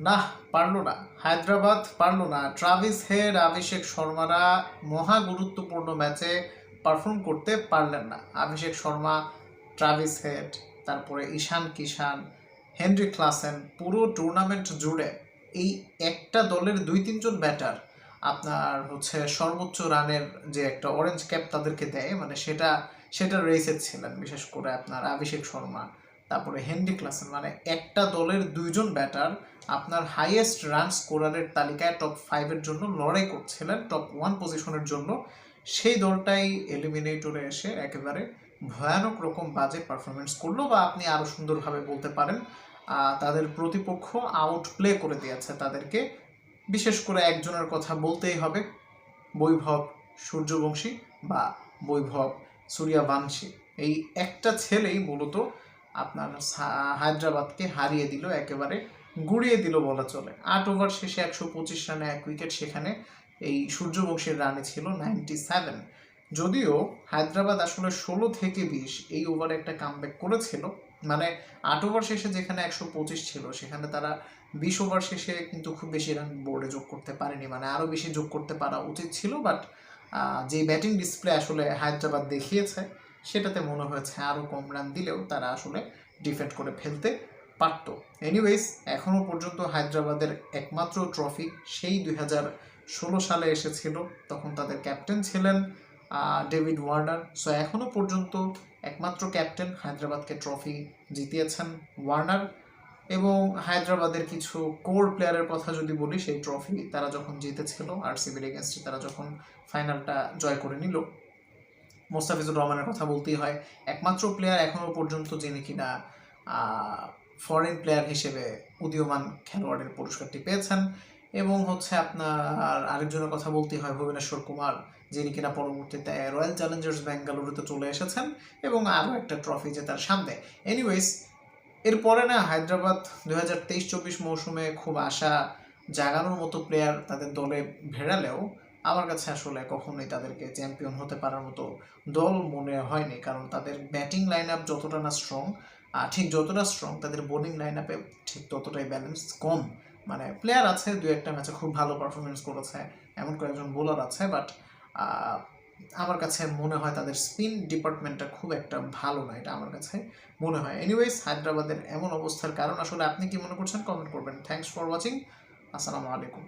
না, পারল না। হায়দ্রাবাদ পারল না। ট্রাভিস হেড, অভিষেক শর্মারা মহা গুরুত্বপূর্ণ ম্যাচে পারফর্ম করতে পারলেন না। অভিষেক শর্মা, ট্রাভিস হেড, তারপরে ঈশান কিষান, হেনরি ক্লাসেন, পুরো টুর্নামেন্ট জুড়ে এই একটা দলের 2-3 জন ব্যাটার আপনার সর্বোচ্চ রানের যে একটা অরেঞ্জ ক্যাপ তাদেরকে দেয়, মানে সেটা রেসে ছিলেন। বিশেষ করে আপনার অভিষেক শর্মা, তারপরে হেনরি ক্লাসেন, মানে একটা দলের 2 জন ব্যাটার আপনার হাইয়েস্ট রান স্কোরারের তালিকায় টপ 5-এর জন্য লড়াই করছিলেন, টপ 1 পজিশনের জন্য। সেই দলটাই এলিমিনেটরে এসে একেবারে ভয়ানক রকম বাজে পারফরমেন্স করলো, বা আপনি আরও সুন্দরভাবে বলতে পারেন তাদের প্রতিপক্ষ আউট প্লে করে দিয়েছে তাদেরকে। বিশেষ করে একজনের কথা বলতেই হবে, বৈভব সূর্যবংশী বা বৈভব সূর্যবংশী। এই একটা ছেলেই মূলত আপনার হায়দ্রাবাদকে হারিয়ে দিল, একেবারে গুড়িয়ে দিল বলা চলে। 8 ওভার শেষে 125 রানে 1 উইকেট, সেখানে এই সূর্যবংশীর রানে ছিল 97। যদিও হায়দ্রাবাদ আসলে 16 থেকে 20 এই ওভারে একটা কামব্যাক করেছিল, মানে 8 ওভার শেষে যেখানে 125 ছিল সেখানে তারা 20 ওভার শেষে কিন্তু খুব বেশি রান বোর্ডে যোগ করতে পারেনি, মানে আরও বেশি যোগ করতে পারা উচিত ছিল। বাট যে ব্যাটিং ডিসপ্লে আসলে হায়দ্রাবাদ দেখিয়েছে সেটাতে মনে হয়েছে আরও কম রান দিলেও তারা আসলে ডিফেন্ড করে ফেলতে পারত। এনিওয়েজ, এখনও পর্যন্ত হায়দ্রাবাদের একমাত্র ট্রফি সেই 2016 সালে এসেছিল, তখন তাদের ক্যাপ্টেন ছিলেন ডেভিড ওয়ার্নার। সো এখনও পর্যন্ত একমাত্র ক্যাপ্টেন হায়দ্রাবাদকে ট্রফি জিতিয়েছেন ওয়ার্নার। এবং হায়দ্রাবাদের কিছু কোর প্লেয়ারের কথা যদি বলি, সেই ট্রফি তারা যখন জিতেছিল আরসিবির এগেনস্টে, তারা যখন ফাইনালটা জয় করে নিল, মোস্তাফিজুর রহমানের কথা বলতেই হয়। একমাত্র প্লেয়ার এখনও পর্যন্ত যিনি কিনা ফরেন প্লেয়ার হিসেবে উদীয়মান খেলোয়াড়ের পুরস্কারটি পেয়েছেন। এবং আপনার আরেকজনের কথা বলতেই হয়, ভুবনেশ্বর কুমার, যিনি কিনা পরবর্তীতে রয়্যাল চ্যালেঞ্জার্স বেঙ্গালুরুতে চলে এসেছেন এবং আরও একটা ট্রফি জেতার সামনে। এনিওয়েজ, এরপরে না হায়দ্রাবাদ 2023-24 মৌসুমে খুব আশা জাগানোর মতো প্লেয়ার তাদের দলে ভেড়ালেও আমার কাছে আসলে কখনোই তাদেরকে চ্যাম্পিয়ন হতে পারার মতো দল মনে হয়নি। কারণ তাদের ব্যাটিং লাইন আপ যতটা না স্ট্রং, ঠিক যতটা স্ট্রং তাদের বোলিং লাইন আপে ঠিক ততটাই ব্যালেন্স কম। মানে প্লেয়ার আছে, 2-1টা ম্যাচে খুব ভালো পারফরমেন্স করেছে, এমন কয়েকজন বোলার আছে, বাট আমার কাছে মনে হয় তাদের স্পিন ডিপার্টমেন্টটা খুব একটা ভালো না, এটা আমার কাছে মনে হয়। এনিওয়েজ, হায়দ্রাবাদের এমন অবস্থার কারণ আসলে আপনি কি মনে করছেন কমেন্ট করবেন। Thanks for watching. আসসালামু আলাইকুম।